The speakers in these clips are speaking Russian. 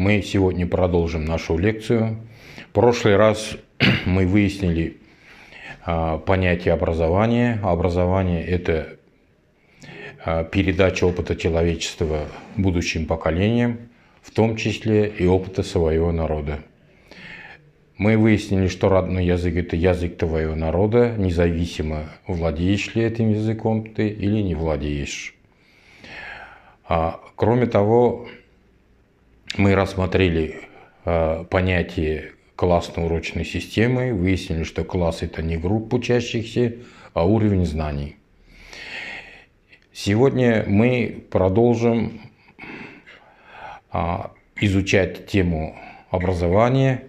Мы сегодня продолжим нашу лекцию. В прошлый раз мы выяснили понятие образования. Образование – это передача опыта человечества будущим поколениям, в том числе и опыта своего народа. Мы выяснили, что родной язык – это язык твоего народа, независимо, владеешь ли этим языком ты или не владеешь. Кроме того, мы рассмотрели понятие классно-урочной системы, выяснили, что класс – это не группа учащихся, а уровень знаний. Сегодня мы продолжим изучать тему образования,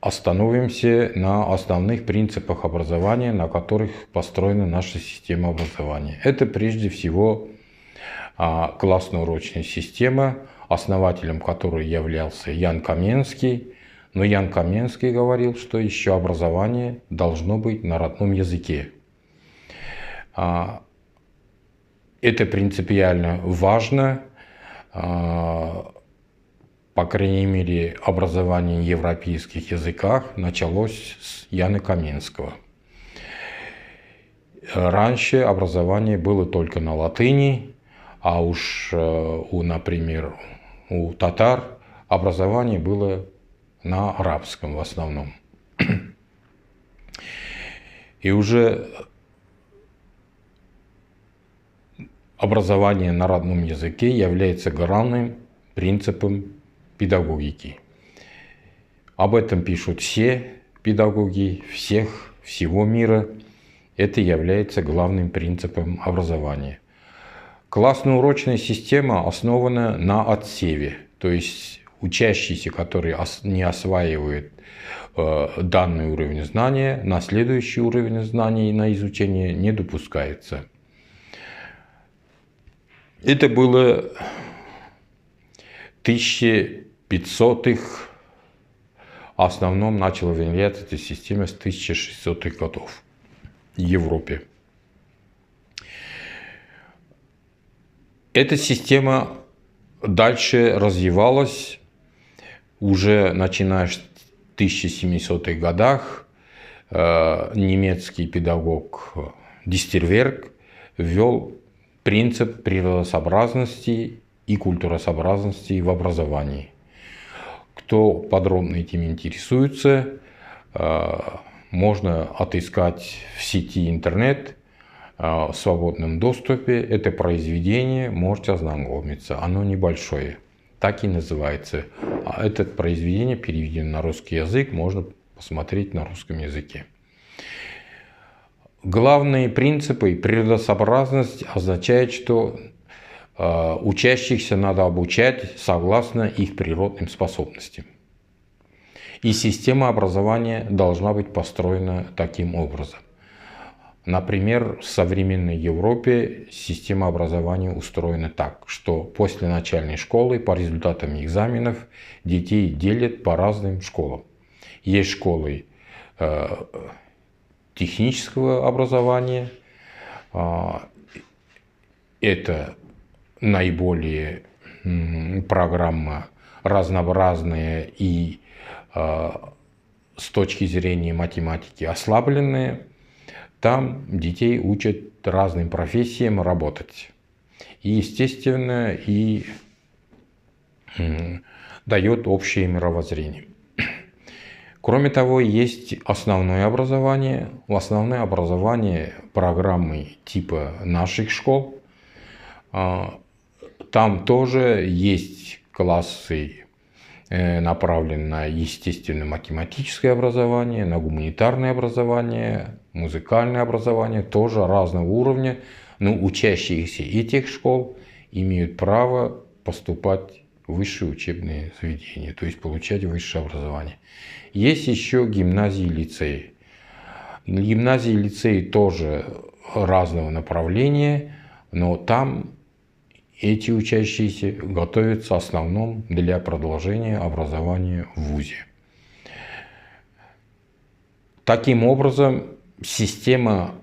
остановимся на основных принципах образования, на которых построена наша система образования. Это прежде всего классно-урочная система, основателем которой являлся Ян Каменский. Но Ян Каменский говорил, что еще образование должно быть на родном языке. Это принципиально важно. По крайней мере, образование в европейских языках началось с Яна Каменского. Раньше образование было только на латыни, а уж, например, у татар образование было на арабском в основном. И уже образование на родном языке является главным принципом педагогики. Об этом пишут все педагоги всего мира. Это является главным принципом образования. Классно-урочная система основана на отсеве, то есть учащиеся, которые не осваивают данный уровень знания, на следующий уровень знаний на изучение не допускается. Это было 1500-х, в основном начала внедряться эта система с 1600-х годов в Европе. Эта система дальше развивалась уже начиная с 1700-х годах. Немецкий педагог Дистерверг ввел принцип природосообразности и культуросообразности в образовании. Кто подробно этим интересуется, можно отыскать в сети интернет в свободном доступе. Это произведение, можете ознакомиться. Оно небольшое, так и называется. А это произведение переведено на русский язык, можно посмотреть на русском языке. Главные принципы природосообразность означает, что учащихся надо обучать согласно их природным способностям. И система образования должна быть построена таким образом. Например, в современной Европе система образования устроена так, что после начальной школы по результатам экзаменов детей делят по разным школам. Есть школы технического образования, это наиболее программа разнообразная и с точки зрения математики ослабленная. Там детей учат разным профессиям работать. И, естественно, и дает общее мировоззрение. Кроме того, есть основное образование. Основное образование программы типа наших школ. Там тоже есть классы, направленные на естественно-математическое образование, на гуманитарное образование, музыкальное образование, тоже разного уровня. Но учащиеся этих школ имеют право поступать в высшие учебные заведения, то есть получать высшее образование. Есть еще гимназии и лицеи. Гимназии и лицеи тоже разного направления, но там эти учащиеся готовятся в основном для продолжения образования в вузе. Таким образом, система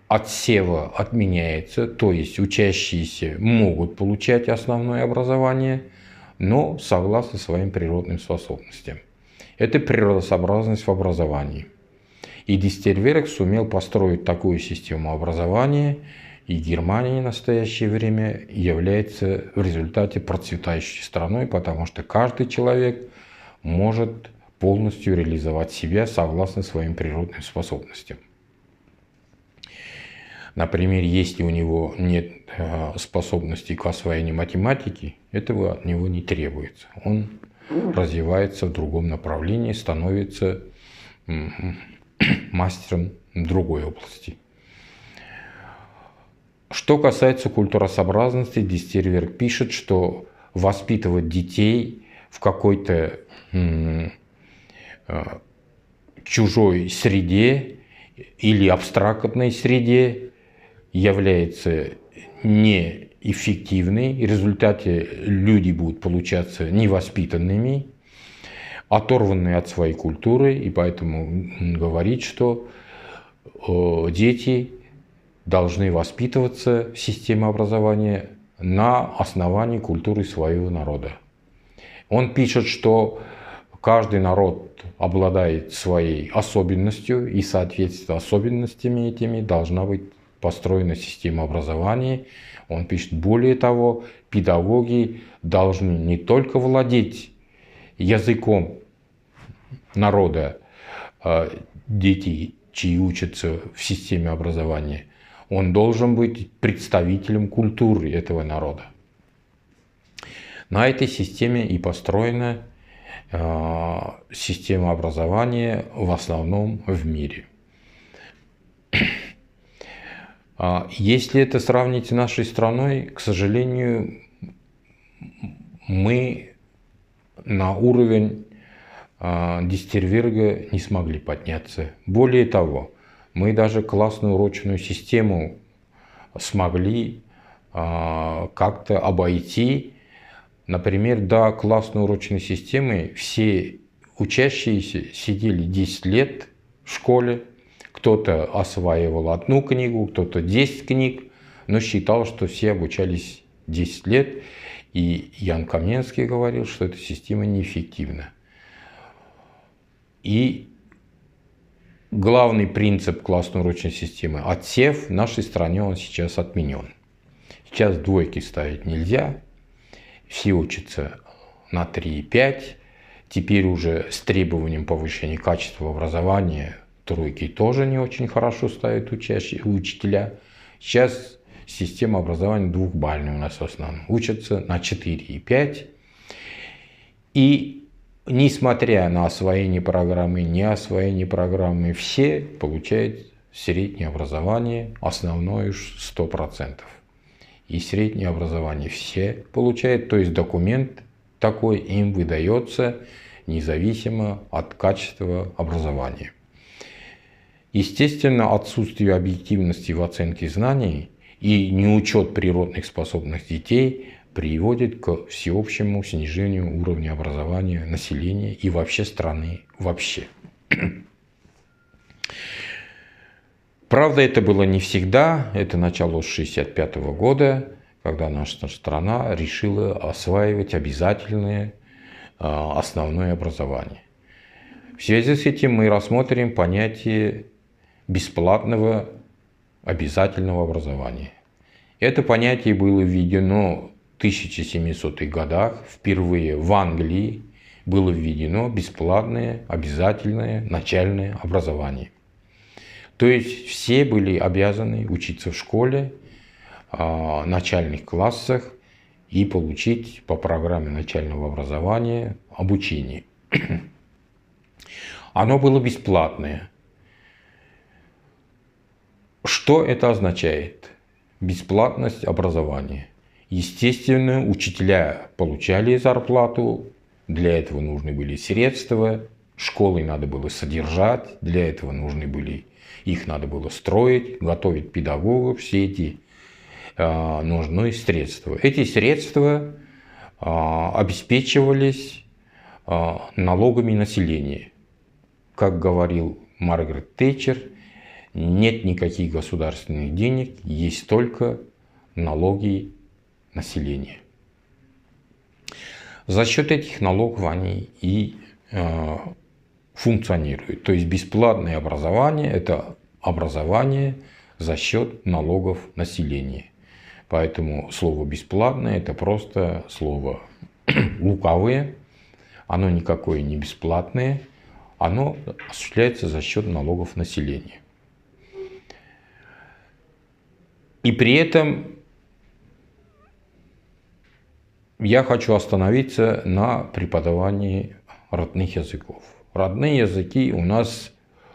отсева отменяется, то есть учащиеся могут получать основное образование, но согласно своим природным способностям. Это природосообразность в образовании. И Дистерверг сумел построить такую систему образования, и Германия в настоящее время является в результате процветающей страной, потому что каждый человек может полностью реализовать себя согласно своим природным способностям. Например, если у него нет способностей к освоению математики, этого от него не требуется. Он развивается в другом направлении, становится мастером другой области. Что касается культуросообразности, Дистерверг пишет, что воспитывать детей в какой-то чужой среде или абстрактной среде является неэффективной. В результате люди будут получаться невоспитанными, оторванные от своей культуры, и поэтому он говорит, что дети должны воспитываться в системе образования на основании культуры своего народа. Он пишет, что каждый народ обладает своей особенностью, и соответственно особенностями этими должна быть построена система образования. Он пишет, более того, педагоги должны не только владеть языком народа, детей, чьи учатся в системе образования, он должен быть представителем культуры этого народа. На этой системе и построена система образования в основном в мире. Если это сравнить с нашей страной, к сожалению, мы на уровень Дистерверга не смогли подняться. Более того, мы даже классную урочную систему смогли как-то обойти. Например, до классной урочной системы все учащиеся сидели 10 лет в школе. Кто-то осваивал одну книгу, кто-то 10 книг, но считал, что все обучались 10 лет. И Ян Каменский говорил, что эта система неэффективна. И главный принцип классной урочной системы – отсев. В нашей стране он сейчас отменен. Сейчас двойки ставить нельзя. Все учатся на 3 и 5. Теперь уже с требованием повышения качества образования тройки тоже не очень хорошо ставят учителя. Сейчас система образования двухбальная у нас в основном. Учатся на 4 и 5. И несмотря на освоение программы, не освоение программы, все получают среднее образование, основное уж 100%. И среднее образование все получают, то есть документ такой им выдается независимо от качества образования. Естественно, отсутствие объективности в оценке знаний и неучет природных способностей детей приводит к всеобщему снижению уровня образования населения и вообще страны вообще. Правда, это было не всегда. Это началось с 1965 года, когда наша страна решила осваивать обязательное основное образование. В связи с этим мы рассмотрим понятие бесплатного обязательного образования. Это понятие было введено в 1700-х годах. Впервые в Англии было введено бесплатное обязательное начальное образование. То есть все были обязаны учиться в школе, начальных классах и получить по программе начального образования обучение. Оно было бесплатное. Что это означает? Бесплатность образования. Естественно, учителя получали зарплату, для этого нужны были средства, школы надо было содержать, для этого их надо было строить, готовить педагогов, все эти нужны средства. Эти средства обеспечивались налогами населения. Как говорил Маргарет Тэтчер, нет никаких государственных денег, есть только налоги населения. За счет этих налогов они и функционируют. То есть бесплатное образование – это образование за счет налогов населения. Поэтому слово «бесплатное» – это просто слово лукавое. Оно никакое не бесплатное. Оно осуществляется за счет налогов населения. И при этом я хочу остановиться на преподавании родных языков. Родные языки у нас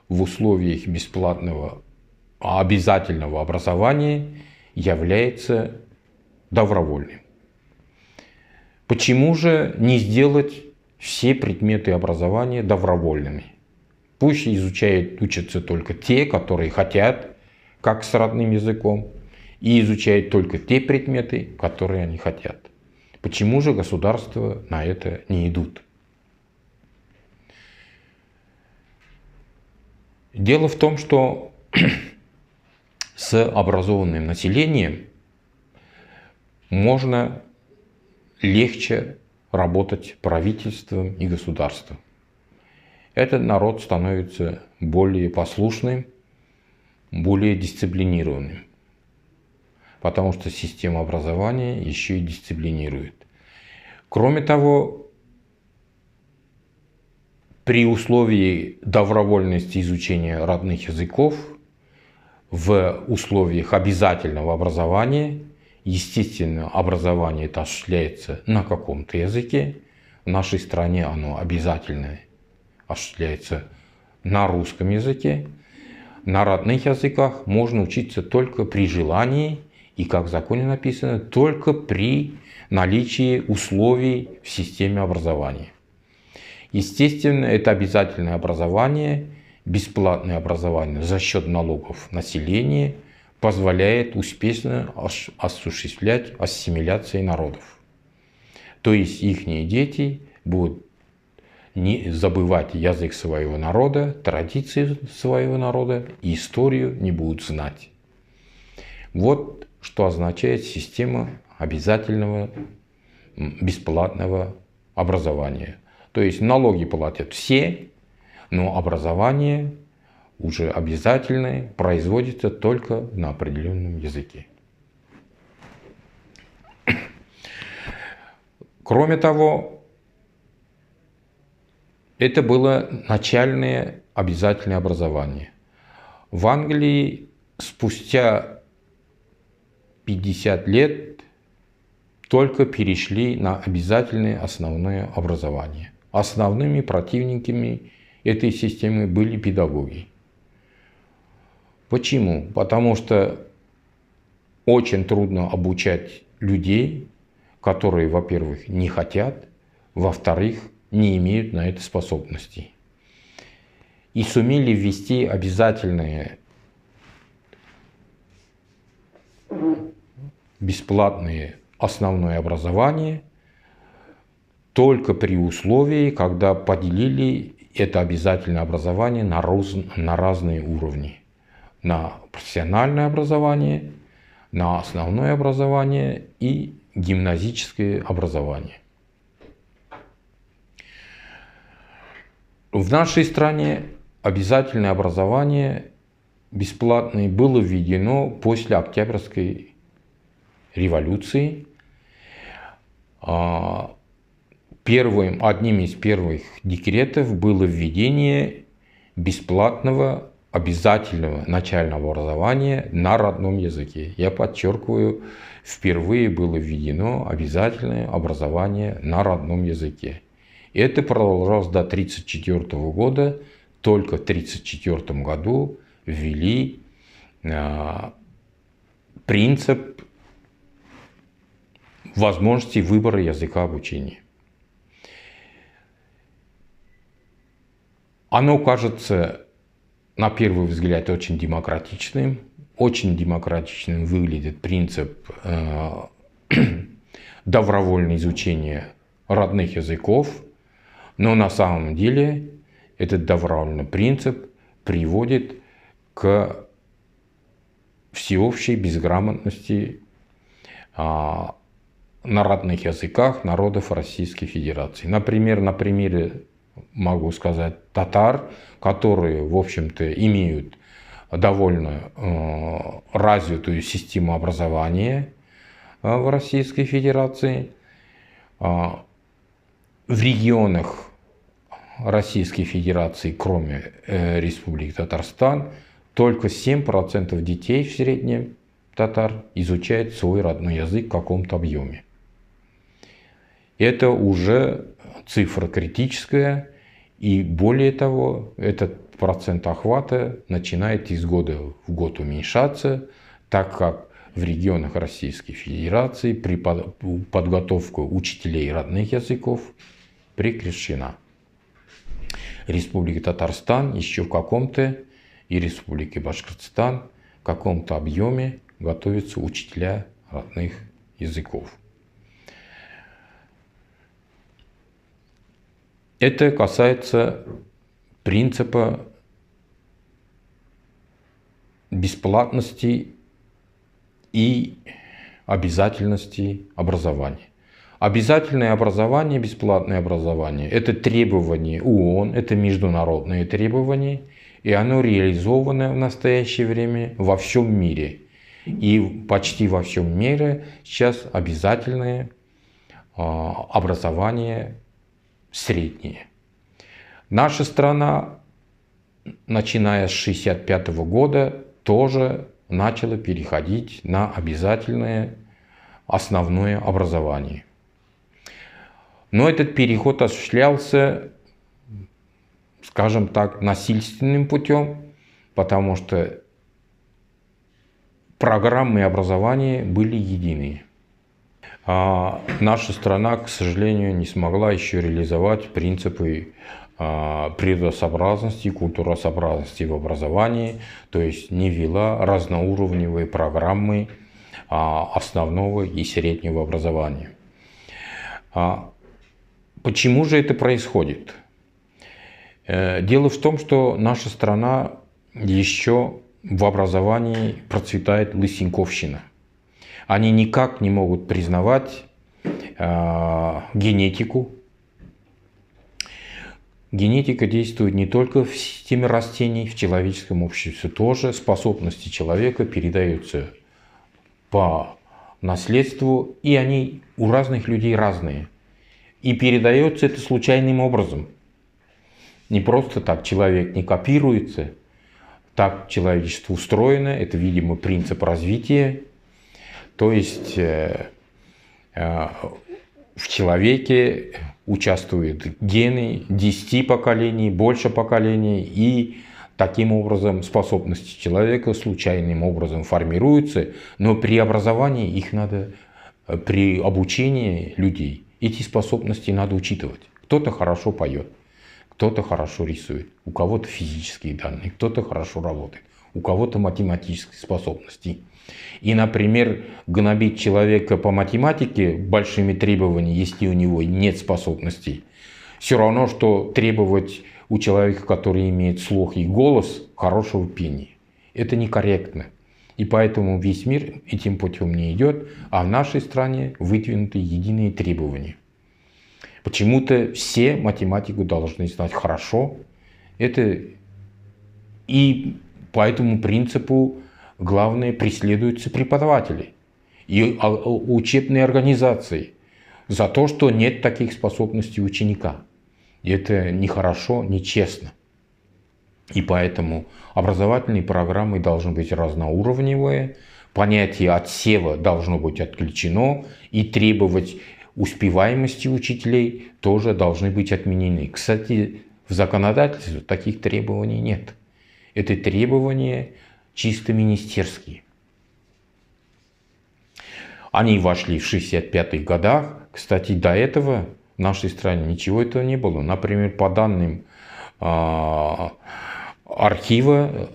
в условиях бесплатного обязательного образования является добровольным. Почему же не сделать все предметы образования добровольными? Пусть учатся только те, которые хотят, как с родным языком, и изучают только те предметы, которые они хотят. Почему же государства на это не идут? Дело в том, что с образованным населением можно легче работать правительством и государством. Этот народ становится более послушным, более дисциплинированным, потому что система образования еще и дисциплинирует. Кроме того, при условии добровольности изучения родных языков, в условиях обязательного образования, естественно, образование это осуществляется на каком-то языке. В нашей стране оно обязательно осуществляется на русском языке. На родных языках можно учиться только при желании и, как в законе написано, только при наличии условий в системе образования. Естественно, это обязательное образование, бесплатное образование за счет налогов населения позволяет успешно осуществлять ассимиляцию народов. То есть их дети будут не забывать язык своего народа, традиции своего народа и историю не будут знать. Вот что означает система обязательного бесплатного образования. То есть налоги платят все, но образование уже обязательное производится только на определенном языке. Кроме того, это было начальное обязательное образование. В Англии спустя 50 лет только перешли на обязательное основное образование. Основными противниками этой системы были педагоги. Почему? Потому что очень трудно обучать людей, которые, во-первых, не хотят, во-вторых, не имеют на это способностей. И сумели ввести обязательное бесплатное основное образование только при условии, когда поделили это обязательное образование на разные уровни. На профессиональное образование, на основное образование и гимназическое образование. В нашей стране обязательное образование бесплатное было введено после Октябрьской революции. Одним из первых декретов было введение бесплатного обязательного начального образования на родном языке. Я подчеркиваю, впервые было введено обязательное образование на родном языке. И это продолжалось до 1934 года. Только в 1934 году ввели принцип возможности выбора языка обучения. Оно кажется, на первый взгляд, очень демократичным. Очень демократичным выглядит принцип добровольного изучения родных языков. Но на самом деле этот добровольный принцип приводит к всеобщей безграмотности на родных языках народов Российской Федерации. Например, на примере могу сказать татар, которые, в общем-то, имеют довольно развитую систему образования в Российской Федерации. В регионах Российской Федерации, кроме Республики Татарстан, только 7% детей в среднем татар изучают свой родной язык в каком-то объеме. Это уже цифра критическая, и более того, этот процент охвата начинает из года в год уменьшаться, так как в регионах Российской Федерации подготовка учителей родных языков прекращена. Республика Татарстан еще в каком-то, и Республика Башкортостан в каком-то объеме готовятся учителя родных языков. Это касается принципа бесплатности и обязательности образования. Обязательное образование, бесплатное образование – это требование ООН, это международные требования, и оно реализовано в настоящее время во всем мире. И почти во всем мире сейчас обязательное образование среднее. Наша страна, начиная с 1965 года, тоже начала переходить на обязательное основное образование. Но этот переход осуществлялся, скажем так, насильственным путем, потому что программы образования были единые. А наша страна, к сожалению, не смогла еще реализовать принципы природосообразности, культуросообразности в образовании, то есть не ввела разноуровневые программы основного и среднего образования. Почему же это происходит? Дело в том, что наша страна еще в образовании процветает лысенковщина. Они никак не могут признавать генетику. Генетика действует не только в системе растений, в человеческом обществе тоже. Способности человека передаются по наследству, и они у разных людей разные. И передается это случайным образом. Не просто так человек не копируется, так человечество устроено, это, видимо, принцип развития. То есть в человеке участвуют гены 10 поколений, больше поколений, и таким образом способности человека случайным образом формируются, но при образовании их надо, при обучении людей, эти способности надо учитывать. Кто-то хорошо поет, кто-то хорошо рисует, у кого-то физические данные, кто-то хорошо работает, у кого-то математические способности. И, например, гнобить человека по математике большими требованиями, если у него нет способностей, все равно, что требовать у человека, который имеет слух и голос, хорошего пения. Это некорректно. И поэтому весь мир этим путем не идет, а в нашей стране выдвинуты единые требования. Почему-то все математику должны знать хорошо. Это и по этому принципу главное преследуются преподаватели и учебные организации за то, что нет таких способностей ученика. И это нехорошо, нечестно. И поэтому образовательные программы должны быть разноуровневые, понятие отсева должно быть отключено, и требовать успеваемости учителей тоже должны быть отменены. Кстати, в законодательстве таких требований нет. Это требования чисто министерские. Они вошли в 1965-х годах. Кстати, до этого в нашей стране ничего этого не было. Например, по данным архива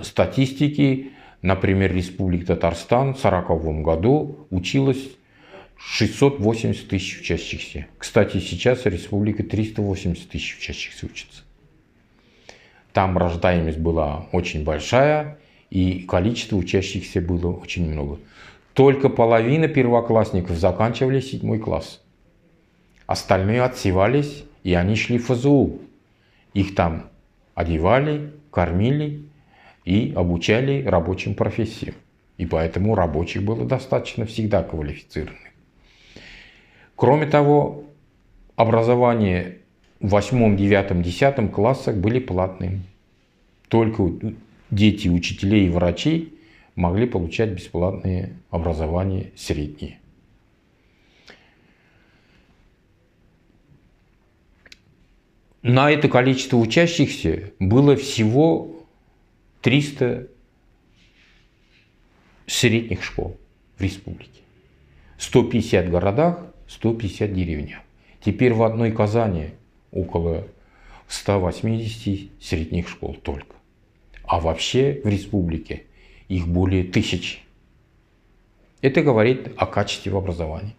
статистики, например, Республика Татарстан в 1940 году училась 680 тысяч учащихся. Кстати, сейчас Республика 380 тысяч учащихся учатся. Там рождаемость была очень большая, и количество учащихся было очень много. Только половина первоклассников заканчивали 7 класс. Остальные отсевались, и они шли в ФЗУ. Их там одевали, кормили и обучали рабочим профессиям. И поэтому рабочих было достаточно всегда квалифицированных. Кроме того, образование в 8, 9, 10 классах были платными. Только дети учителей и врачей могли получать бесплатное образование среднее. На это количество учащихся было всего 300 средних школ в республике. 150 в городах, 150 в деревнях. Теперь в одной Казани около 180 средних школ только. А вообще в республике их более 1000. Это говорит о качестве образования.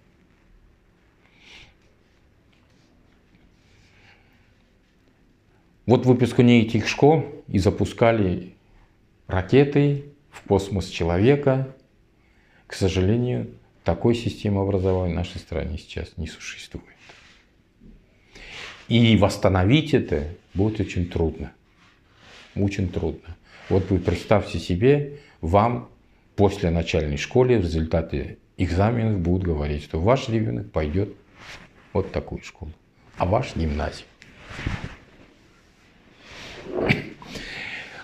Вот выпускники этих школ и запускали ракеты в космос человека. К сожалению, такой системы образования в нашей стране сейчас не существует. И восстановить это будет очень трудно. Очень трудно. Вот вы представьте себе, вам после начальной школы в результате экзаменов будут говорить, что ваш ребенок пойдет вот в такую школу, а ваш гимназию.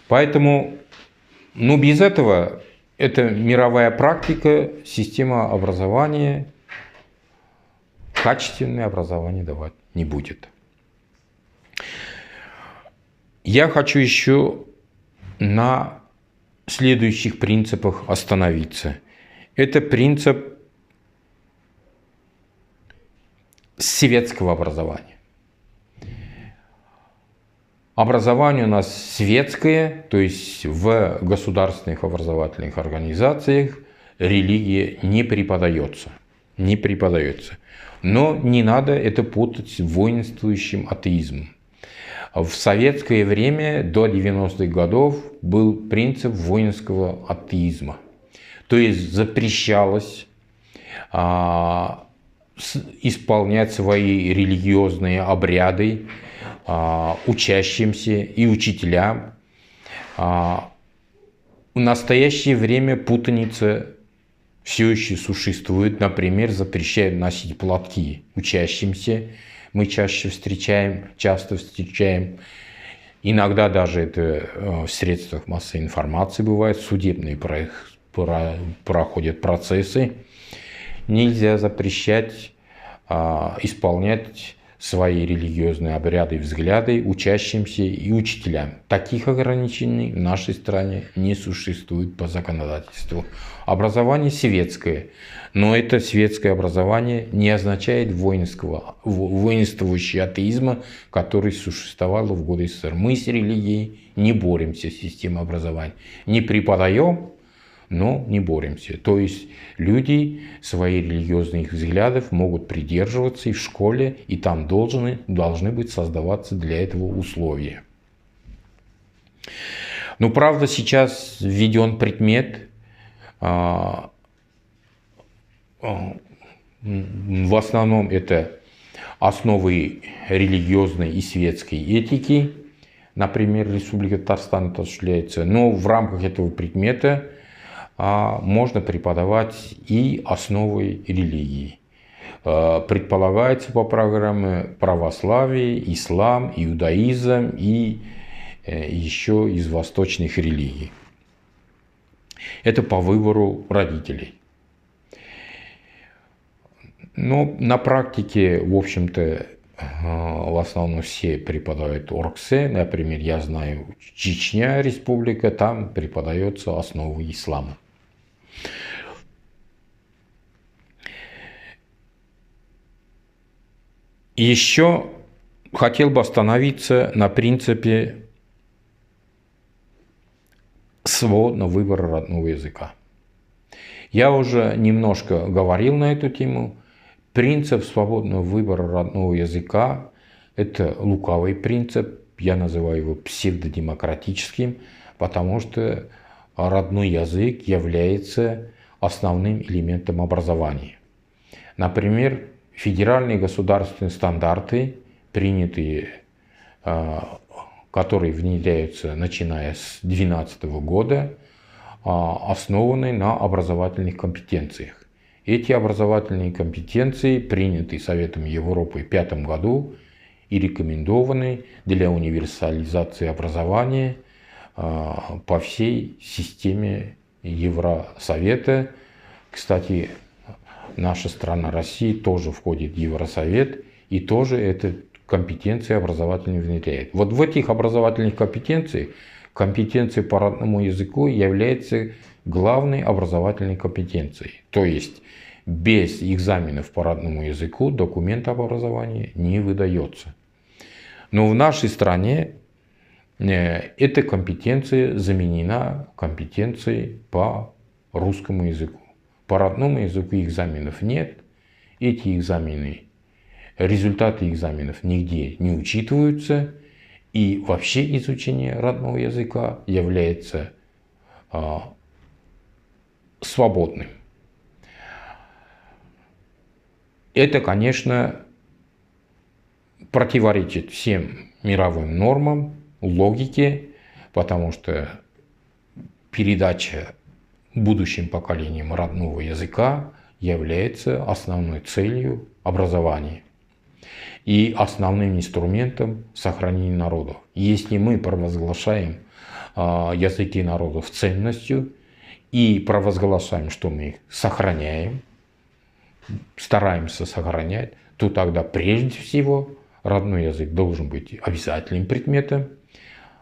Поэтому, без этого, это мировая практика, система образования, качественное образование давать не будет. Я хочу еще на следующих принципах остановиться. Это принцип светского образования. Образование у нас светское, то есть в государственных образовательных организациях религия не преподается. Не преподается. Но не надо это путать с воинствующим атеизмом. В советское время, до 90-х годов, был принцип воинского атеизма. То есть запрещалось исполнять свои религиозные обряды учащимся и учителям. В настоящее время путаница все еще существует. Например, запрещают носить платки учащимся. Мы часто встречаем, иногда даже это в средствах массовой информации бывает, судебные проходят процессы. Нельзя запрещать исполнять свои религиозные обряды и взгляды учащимся и учителям. Таких ограничений в нашей стране не существует по законодательству. Образование светское, но это светское образование не означает воинствующего атеизма, который существовал в годы СССР. Мы с религией не боремся с системой образования. Не преподаем, но не боремся. То есть люди своих религиозных взглядов могут придерживаться и в школе, и там должны быть создаваться для этого условия. Но правда сейчас введен предмет, в основном это основы религиозной и светской этики, например, Республика Татарстан осуществляется, но в рамках этого предмета можно преподавать и основы религии. Предполагается по программе православие, ислам, иудаизм и еще из восточных религий. Это по выбору родителей. Но на практике, в общем-то, в основном все преподают ОРГСе. Например, я знаю, Чечня, республика, там преподается основы ислама. Еще хотел бы остановиться на принципе свободного выбора родного языка. Я уже немножко говорил на эту тему. Принцип свободного выбора родного языка – это лукавый принцип. Я называю его псевдодемократическим, потому что родной язык является основным элементом образования. Например, федеральные государственные стандарты, принятые, которые внедряются начиная с 2012 года, основаны на образовательных компетенциях. Эти образовательные компетенции приняты Советом Европы в 2005 году и рекомендованы для универсализации образования по всей системе Евросовета. Кстати, наша страна Россия тоже входит в Евросовет и тоже эти компетенции образовательные внедряет. Вот в этих образовательных компетенциях компетенция по родному языку является главной образовательной компетенцией. То есть без экзаменов по родному языку документ об образовании не выдается. Но в нашей стране эта компетенция заменена компетенцией по русскому языку. По родному языку экзаменов нет. Эти экзамены, результаты экзаменов нигде не учитываются. И вообще изучение родного языка является свободным. Это, конечно, противоречит всем мировым нормам, логике, потому что передача будущим поколениям родного языка является основной целью образования и основным инструментом сохранения народов. Если мы провозглашаем языки народов ценностью и провозглашаем, что мы их сохраняем, стараемся сохранять, то тогда прежде всего родной язык должен быть обязательным предметом,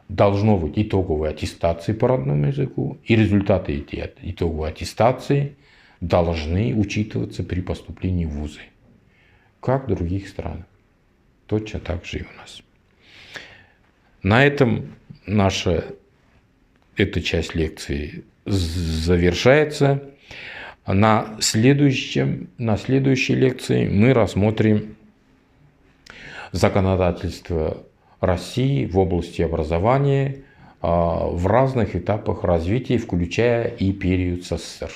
должно быть итоговой аттестации по родному языку, и результаты этой итоговой аттестации должны учитываться при поступлении в вузы, как в других странах. Точно так же и у нас. На этом эта часть лекции завершается. На следующей лекции мы рассмотрим законодательство России в области образования в разных этапах развития, включая и период СССР.